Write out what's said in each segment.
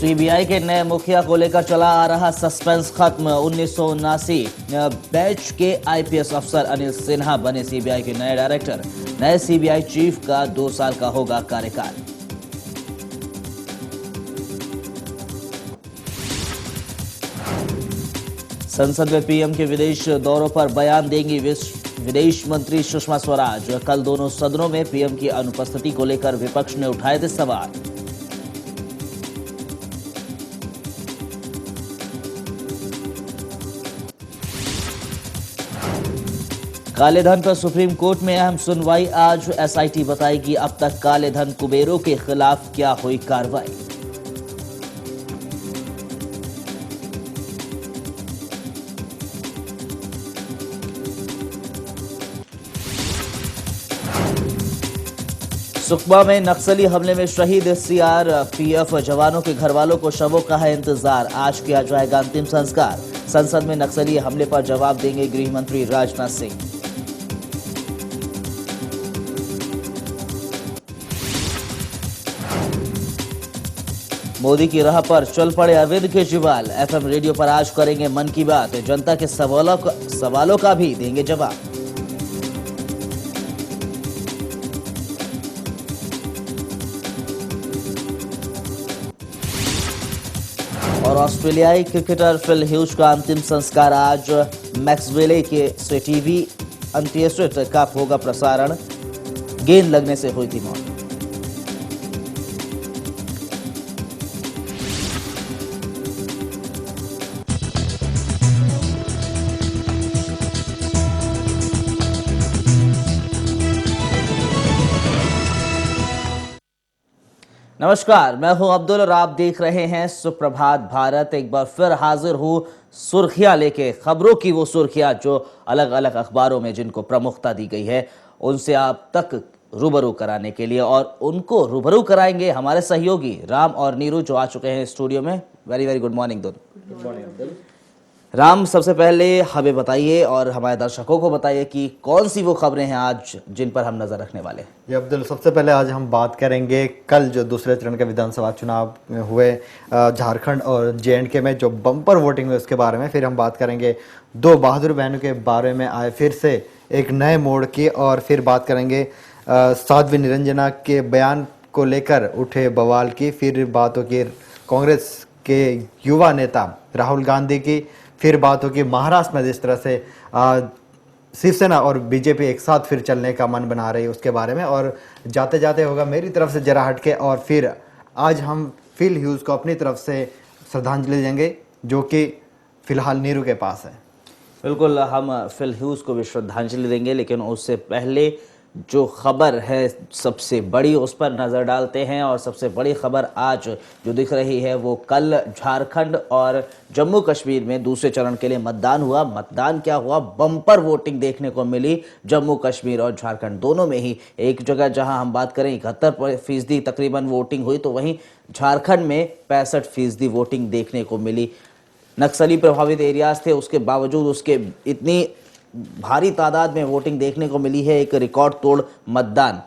CBI के नए मुखिया को लेकर चला आ रहा सस्पेंस खत्म। 1979 बैच के आईपीएस अफसर अनिल सिन्हा बने सीबीआई के नए डायरेक्टर। नए सीबीआई चीफ का 2 साल का होगा कार्यकाल। संसद में पीएम के विदेश दौरों पर बयान देंगी विदेश मंत्री सुषमा स्वराज। कल दोनों सदनों में पीएम की अनुपस्थिति को लेकर विपक्ष ने उठाए थे सवाल। काले धन पर सुप्रीम कोर्ट में अहम सुनवाई आज। एसआईटी बताएगी अब तक काले धन कुबेरों के खिलाफ क्या हुई कार्रवाई। सुकमा में नक्सली हमले में शहीद सीआरपीएफ जवानों के घर वालों को शवों का है इंतजार। आज किया जाएगा अंतिम संस्कार। संसद में नक्सली हमले पर जवाब देंगे गृह मंत्री राजनाथ सिंह। मोदी की राह पर चल पड़े अरविंद केजरीवाल। एफएम रेडियो पर आज करेंगे मन की बात। जनता के सवालों का भी देंगे जवाब। और ऑस्ट्रेलियाई क्रिकेटर फिल ह्यूज का अंतिम संस्कार आज। मैक्सवेले के से टीवी अंत्येष्टि का होगा प्रसारण। गेंद लगने से हुई थी मौत। नमस्कार, मैं हूं अब्दुल और आप देख रहे हैं सुप्रभात भारत। एक बार फिर हाजिर हूं सुर्खियां लेके, खबरों की वो सुर्खियां जो अलग अलग अखबारों में जिनको प्रमुखता दी गई है उनसे आप तक रूबरू कराने के लिए। और उनको रूबरू कराएंगे हमारे सहयोगी राम और नीरू जो आ चुके हैं स्टूडियो में। वेरी वेरी गुड मॉर्निंग दोनों। गुड मॉर्निंग राम, सबसे पहले हमें बताइए और हमारे दर्शकों को बताइए कि कौन सी वो खबरें हैं आज जिन पर हम नजर रखने वाले हैं। जी अब्दुल, सबसे पहले आज हम बात करेंगे कल जो दूसरे चरण के विधानसभा चुनाव हुए झारखंड और जेएंडके में जो बम्पर वोटिंग हुई उसके बारे में। फिर हम बात करेंगे 2 बहादुर बहनों के बारे में आए फिर से एक नए मोड़ की। और फिर बात करेंगे साध्वी निरंजना के बयान को लेकर उठे बवाल की। फिर बात होगी कांग्रेस के युवा नेता राहुल गांधी की। फिर बात होगी महाराष्ट्र में जिस तरह से शिवसेना और बीजेपी एक साथ फिर चलने का मन बना रही है उसके बारे में। और जाते जाते होगा मेरी तरफ से जरा हटके। और फिर आज हम फिल ह्यूज को अपनी तरफ से श्रद्धांजलि देंगे जो कि फिलहाल नीरू के पास है। बिल्कुल, हम फिल ह्यूज को भी श्रद्धांजलि देंगे, लेकिन उससे पहले जो खबर है सबसे बड़ी उस पर नज़र डालते हैं। और सबसे बड़ी खबर आज जो दिख रही है वो कल झारखंड और जम्मू कश्मीर में दूसरे चरण के लिए मतदान हुआ। मतदान क्या हुआ, बम्पर वोटिंग देखने को मिली जम्मू कश्मीर और झारखंड दोनों में ही। एक जगह जहां हम बात करें 71% तकरीबन वोटिंग हुई, तो वहीं झारखंड में 65% वोटिंग देखने को मिली। नक्सली प्रभावित एरियाज थे, उसके बावजूद उसके इतनी भारी तादाद में वोटिंग देखने को मिली है। एक रिकॉर्ड तोड़ मतदान।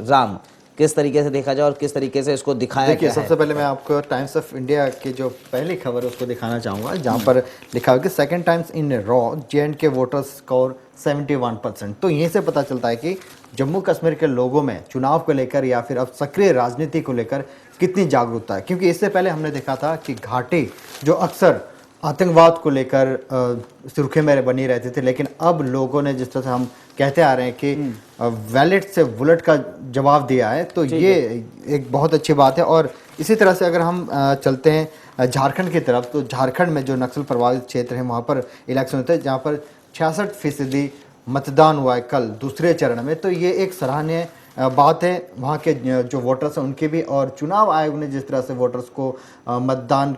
राम, किस तरीके से देखा जाए और किस तरीके से इसको दिखाया गया है? सबसे पहले मैं आपको टाइम्स ऑफ इंडिया की जो पहली खबर है उसको दिखाना चाहूँगा, जहाँ पर लिखा हुआ कि second times in raw J&K voters score 71%। तो यहीं से पता चलता है कि जम्मू कश्मीर के लोगों में चुनाव को लेकर या फिर अब सक्रिय राजनीति को लेकर कितनी जागरूकता है। क्योंकि इससे पहले हमने देखा था कि घाटी जो अक्सर आतंकवाद को लेकर सुर्खियों में बनी रहती थी, लेकिन अब लोगों ने जिस तरह से हम कहते आ रहे हैं कि वैलेट से बुलेट का जवाब दिया है, तो ये एक बहुत अच्छी बात है। और इसी तरह से अगर हम चलते हैं झारखंड की तरफ, तो झारखंड में जो नक्सल प्रभावित क्षेत्र है वहाँ पर इलेक्शन होते हैं, जहाँ पर 66% मतदान हुआ है कल दूसरे चरण में। तो ये एक सराहनीय बात है वहाँ के जो वोटर्स हैं उनके भी। और चुनाव आयोग ने जिस तरह से वोटर्स को मतदान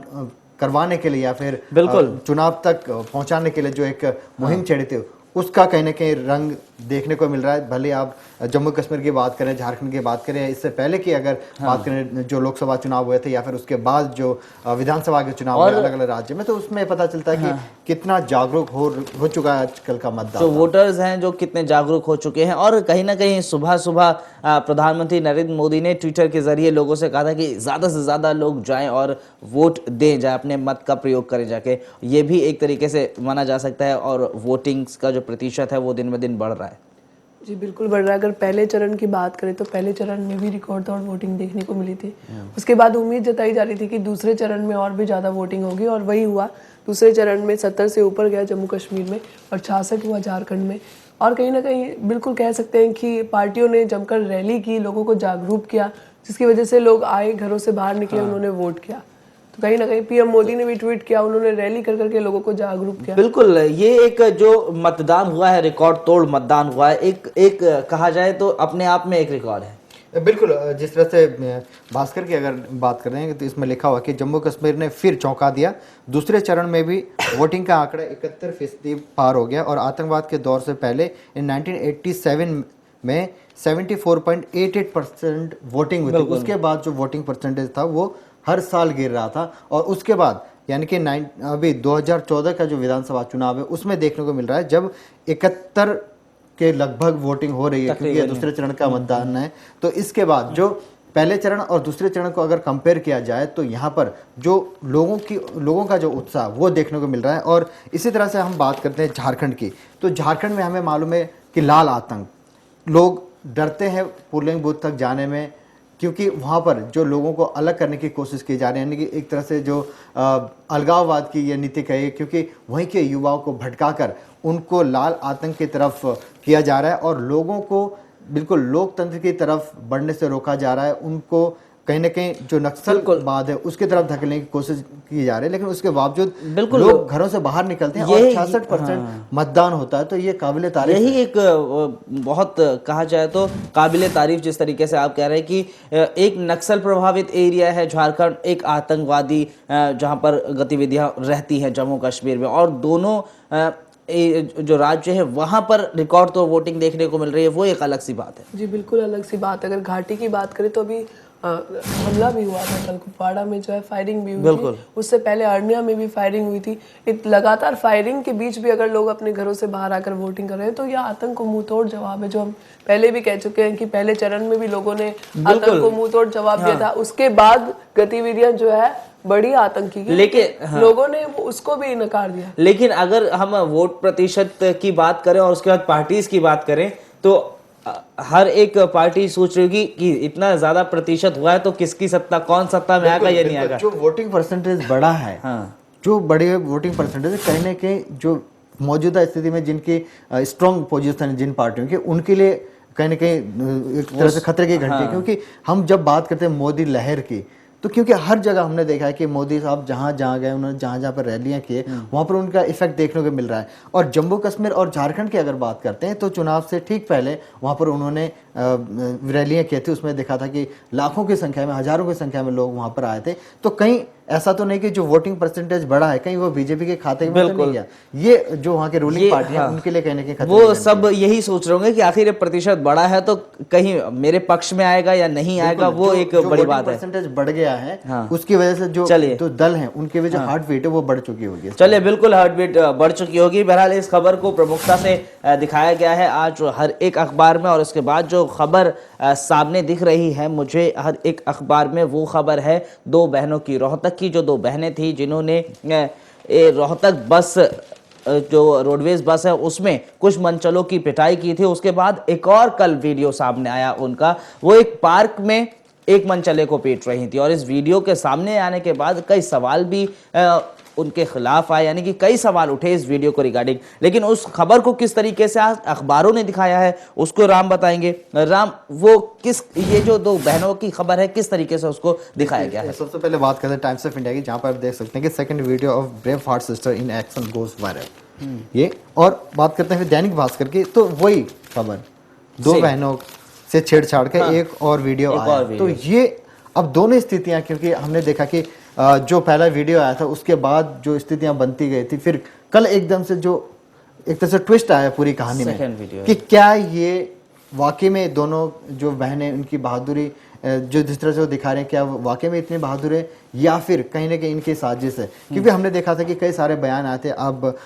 करवाने के लिए या फिर बिल्कुल चुनाव तक पहुंचाने के लिए जो एक मुहिम छेड़ी थी, उसका कहीं ना कहीं रंग देखने को मिल रहा है। भले आप जम्मू कश्मीर की बात करें, झारखंड की बात करें, इससे पहले की अगर बात करें जो लोकसभा चुनाव हुए थे या फिर उसके बाद जो विधानसभा के चुनाव हुए अलग अलग राज्य में, तो उसमें पता चलता है कि कितना जागरूक हो चुका है आजकल का मतदाता। जो वोटर्स हैं जो कितने जागरूक हो चुके हैं। और कहीं ना कहीं सुबह सुबह प्रधानमंत्री नरेंद्र मोदी ने ट्विटर के जरिए लोगों से कहा था कि ज़्यादा से ज़्यादा लोग जाएं और वोट दें, जाए अपने मत का प्रयोग करें जाके। ये भी एक तरीके से माना जा सकता है और वोटिंग का जो प्रतिशत है वो दिन ब दिन बढ़ रहा है। जी बिल्कुल बढ़ रहा है। अगर पहले चरण की बात करें तो पहले चरण में भी रिकॉर्ड तोड़ वोटिंग देखने को मिली थी। उसके बाद उम्मीद जताई जा रही थी कि दूसरे चरण में और भी ज़्यादा वोटिंग होगी, और वही हुआ। दूसरे चरण में 70 से ऊपर गया जम्मू कश्मीर में और 66 हुआ झारखंड में। और कहीं ना कहीं बिल्कुल कह सकते हैं कि पार्टियों ने जमकर रैली की, लोगों को जागरूक किया, जिसकी वजह से लोग आए, घरों से बाहर निकले, उन्होंने वोट किया। तो कहीं ना कहीं पीएम मोदी ने भी ट्वीट किया, उन्होंने रैली कर करके लोगों को जागरूक किया। बिल्कुल, ये एक जो मतदान हुआ है, रिकॉर्ड तोड़ मतदान हुआ है, एक कहा जाए तो अपने आप में एक रिकॉर्ड है। बिल्कुल, जिस तरह से भास्कर की अगर बात करें तो इसमें लिखा हुआ कि जम्मू कश्मीर ने फिर चौंका दिया। दूसरे चरण में भी वोटिंग का आंकड़ा 71% पार हो गया और आतंकवाद के दौर से पहले इन 1987 में 74.88% वोटिंग हुई थी। उसके बाद जो वोटिंग परसेंटेज था वो हर साल गिर रहा था, और उसके बाद यानी कि अभी 2014 का जो विधानसभा चुनाव है उसमें देखने को मिल रहा है जब 71 के लगभग वोटिंग हो रही है, क्योंकि ये दूसरे चरण का मतदान है। तो इसके बाद जो पहले चरण और दूसरे चरण को अगर कंपेयर किया जाए तो यहाँ पर जो लोगों का जो उत्साह वो देखने को मिल रहा है। और इसी तरह से हम बात करते हैं झारखंड की, तो झारखंड में हमें मालूम है कि लाल आतंक, लोग डरते हैं पोलिंग बूथ तक जाने में, क्योंकि वहाँ पर जो लोगों को अलग करने की कोशिश की जा रही है, यानी कि एक तरह से जो अलगाववाद की ये नीति कही, क्योंकि वहीं के युवाओं को भटकाकर उनको लाल आतंक की तरफ किया जा रहा है और लोगों को बिल्कुल लोकतंत्र की तरफ बढ़ने से रोका जा रहा है। उनको कहीं ना कहीं जो नक्सलवाद है उसकी तरफ धकेलने की कोशिश की जा रही है, लेकिन उसके बावजूद लोग घरों से बाहर निकलते हैं और 66% मतदान होता है। तो ये काबिले तारीफ, यही एक बहुत कहा जाए तो काबिले तारीफ, जिस तरीके से आप कह रहे हैं कि एक नक्सल प्रभावित एरिया है झारखंड, एक आतंकवादी जहां पर गतिविधियां रहती हैं जम्मू कश्मीर में, और दोनों जो राज्य है वहां पर रिकॉर्ड तो वोटिंग देखने को मिल रही है, वो एक अलग सी बात है। जी बिल्कुल अलग सी बात। अगर घाटी की बात करें तो अभी हमला भी हुआ था कल, कुपवाड़ा में जो है फायरिंग भी हुई थी। उससे पहले अरनिया में भी फायरिंग हुई थी। लगातार फायरिंग के बीच भी अगर लोग अपने घरों से बाहर आकर वोटिंग कर रहे हैं तो यह आतंक को मुंह तोड़ जवाब है, जो हम पहले भी कह चुके हैं कि पहले चरण में भी लोगों ने आतंक को मुंह तोड़ जवाब दिया था। उसके बाद गतिविधियां जो है बड़ी आतंकी की, लेकिन लोगों ने उसको भी नकार दिया। लेकिन अगर हम वोट प्रतिशत की बात करें और उसके बाद पार्टीज की बात करें तो हर एक पार्टी सोच रही होगी कि इतना ज्यादा प्रतिशत हुआ है तो किसकी सत्ता, कौन सत्ता में आएगा या नहीं आएगा। जो वोटिंग परसेंटेज बढ़ा है, जो बड़े वोटिंग परसेंटेज कहीं ना कहीं जो मौजूदा स्थिति में जिनकी स्ट्रॉन्ग पोजीशन है जिन पार्टियों की, उनके लिए कहीं ना कहीं एक तरह से खतरे की घंटी है। क्योंकि हम जब बात करते हैं मोदी लहर की, तो क्योंकि हर जगह हमने देखा है कि मोदी साहब जहाँ जहाँ गए, उन्होंने जहाँ जहाँ पर रैलियाँ किए, वहाँ पर उनका इफेक्ट देखने को मिल रहा है। और जम्मू कश्मीर और झारखंड की अगर बात करते हैं तो चुनाव से ठीक पहले वहाँ पर उन्होंने रैलियाँ की थी, उसमें देखा था कि लाखों की संख्या में, हजारों की संख्या में लोग वहाँ पर आए थे। तो कहीं ऐसा तो नहीं कि जो वोटिंग परसेंटेज बढ़ा है कहीं वो बीजेपी के खाते में तो नहीं गया। ये जो वहाँ के रूलिंग पार्टी है उनके लिए कहीं ना कहीं वो सब यही सोच रहे होंगे कि आखिर ये प्रतिशत बढ़ा है तो कहीं मेरे पक्ष में आएगा या नहीं आएगा। वो एक बड़ी बात है, परसेंटेज बढ़ गया है, उसकी वजह से जो दल है उनके वजह जो हार्ट बीट है वो बढ़ चुकी होगी। चलिए, बिल्कुल हार्ट बीट बढ़ चुकी होगी। बहरहाल इस खबर को प्रमुखता से दिखाया गया है आज हर एक अखबार में, और उसके बाद जो खबर सामने दिख रही है मुझे हर एक अखबार में, वो खबर है दो बहनों की, रोहतक की जो दो बहनें थी जिन्होंने रोहतक बस, जो रोडवेज बस है उसमें कुछ मनचलों की पिटाई की थी। उसके बाद एक और कल वीडियो सामने आया उनका, वो एक पार्क में एक मनचले को पीट रही थी, और इस वीडियो के सामने आने के बाद कई सवाल भी उनके खिलाफ आए, यानी कि कई सवाल उठे इस वीडियो को रिगार्डिंग। लेकिन उस खबर को किस तरीके से आज अखबारों ने दिखाया है उसको राम बताएंगे। राम, वो किस, ये जो दो बहनों की खबर है किस तरीके से उसको दिखाया गया है? सबसे पहले बात करते हैं टाइम्स ऑफ इंडिया की, जहां पर आप देख सकते हैं कि second video of brave heart sister in action goes viral, ये। और बात करते हैं दैनिक भास्कर की, तो वही खबर, दो बहनों से छेड़छाड़ के एक और वीडियो आया। तो ये अब दोनों स्थितियां, क्योंकि हमने देखा कि जो पहला वीडियो आया था उसके बाद जो स्थितियां बनती गई थी, फिर कल एकदम से जो एक तरह से ट्विस्ट आया पूरी कहानी Second में video कि क्या ये वाकई में दोनों जो बहनें उनकी बहादुरी जो जिस तरह से वो दिखा रहे हैं क्या वो वाकई में इतनी बहादुर है या फिर कहीं ना कहीं इनकी साजिश है। क्योंकि हमने देखा था कि कई सारे बयान आते हैं। अब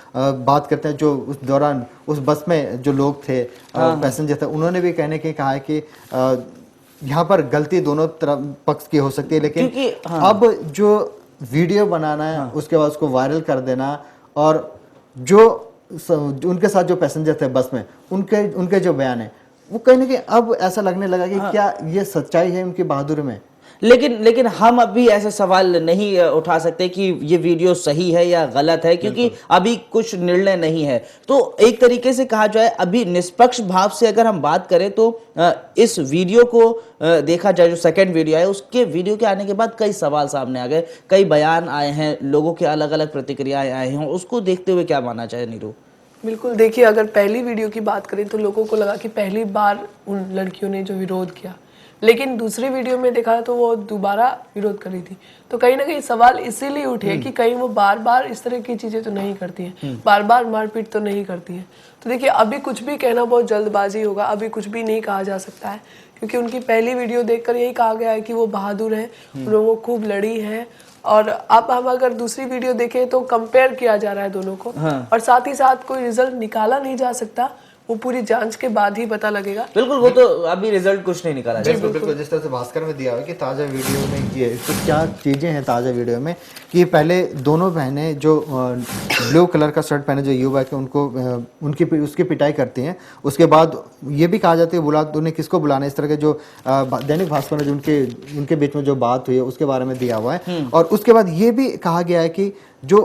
बात करते हैं जो उस दौरान उस बस में जो लोग थे पैसेंजर थे, उन्होंने भी कहने के कहा है कि यहाँ पर गलती दोनों तरफ पक्ष की हो सकती है, लेकिन अब जो वीडियो बनाना है उसके बाद उसको वायरल कर देना और जो उनके साथ जो पैसेंजर थे बस में उनके जो बयान है वो कहीं ना कहीं अब ऐसा लगने लगा कि क्या ये सच्चाई है उनकी बहादुरी में। लेकिन हम अभी ऐसे सवाल नहीं उठा सकते कि ये वीडियो सही है या गलत है, क्योंकि अभी कुछ निर्णय नहीं है। तो एक तरीके से कहा जाए अभी निष्पक्ष भाव से अगर हम बात करें तो इस वीडियो को देखा जाए, जो सेकंड वीडियो है उसके वीडियो के आने के बाद कई सवाल सामने आ गए, कई बयान आए हैं, लोगों के अलग अलग प्रतिक्रियाएं आई हैं। उसको देखते हुए क्या मानना चाहे नीरू? बिल्कुल, देखिए अगर पहली वीडियो की बात करें तो लोगों को लगा कि पहली बार उन लड़कियों ने जो विरोध किया, लेकिन दूसरी वीडियो में देखा तो वो दोबारा विरोध कर रही थी। तो कहीं ना कहीं सवाल इसीलिए उठे कि कहीं वो बार बार इस तरह की चीज़ें तो नहीं करती हैं, बार बार मारपीट तो नहीं करती हैं। तो देखिए अभी कुछ भी कहना बहुत जल्दबाजी होगा, अभी कुछ भी नहीं कहा जा सकता है, क्योंकि उनकी पहली वीडियो देखकर यही कहा गया है कि वो बहादुर हैं, उन्होंने वो खूब लड़ी है। और अब हम अगर दूसरी वीडियो देखें तो कंपेयर किया जा रहा है दोनों को, और साथ ही साथ कोई रिजल्ट निकाला नहीं जा सकता, वो पूरी जांच के बाद ही पता लगेगा। बिल्कुल, वो तो अभी रिजल्ट कुछ नहीं निकाला जाए। बिल्कुल जिस तरह से भास्कर में दिया हुआ है कि ताज़ा वीडियो में ये कुछ क्या चीज़ें हैं ताज़ा वीडियो में कि पहले दोनों बहनें जो ब्लू कलर का शर्ट पहने जो युवक है उनको उसकी पिटाई करती हैं। उसके बाद ये भी कहा जाता है बुला उन्हें किसको बुलाना, इस तरह के जो दैनिक भास्कर में जो उनके बीच में जो बात हुई है उसके बारे में दिया हुआ है। और उसके बाद ये भी कहा गया है कि जो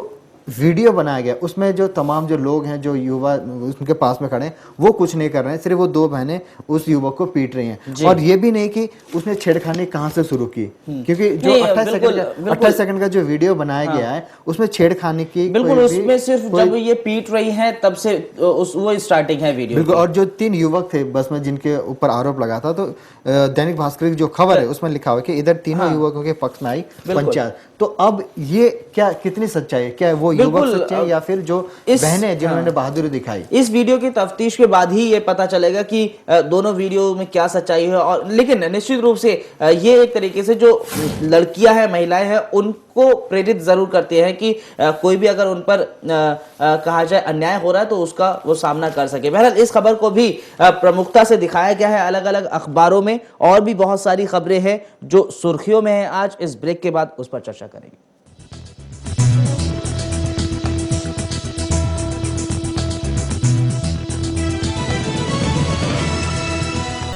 वीडियो बनाया गया उसमें जो तमाम जो लोग हैं जो युवा उनके पास में खड़े हैं वो कुछ नहीं कर रहे हैं, सिर्फ वो दो बहनें उस युवक को पीट रही हैं। और ये भी नहीं कि उसने छेड़खानी कहाँ से शुरू की, क्योंकि जो 28 सेकंड का जो वीडियो बनाया गया है उसमें छेड़खानी की बिल्कुल, उसमें सिर्फ जब ये पीट रही हैं तब से वो स्टार्टिंग है वीडियो। बिल्कुल, और जो 3 युवक थे बस में जिनके ऊपर आरोप लगा था, तो दैनिक भास्कर की जो खबर है उसमें लिखा हुआ है कि इधर तीनों युवकों के पक्ष में आई पंचायत। तो अब ये क्या कितनी सच्चाई है, क्या वो युवक सच्चे हैं या फिर जो बहनें जिन्होंने बहादुरी दिखाई? इस वीडियो की तफ्तीश के बाद ही ये पता चलेगा कि दोनों वीडियो में क्या सच्चाई है। और लेकिन निश्चित रूप से ये एक तरीके से जो लड़कियां हैं, महिलाएं हैं, उनको प्रेरित जरूर करते हैं कि कोई भी अगर उन पर कहा जाए अन्याय हो रहा है तो उसका वो सामना कर सके। बहरहाल इस खबर को भी प्रमुखता से दिखाया गया है अलग अलग अखबारों में, और भी बहुत सारी खबरें हैं जो सुर्खियों में है। आज इस ब्रेक के बाद उस पर चर्चा करेंगे।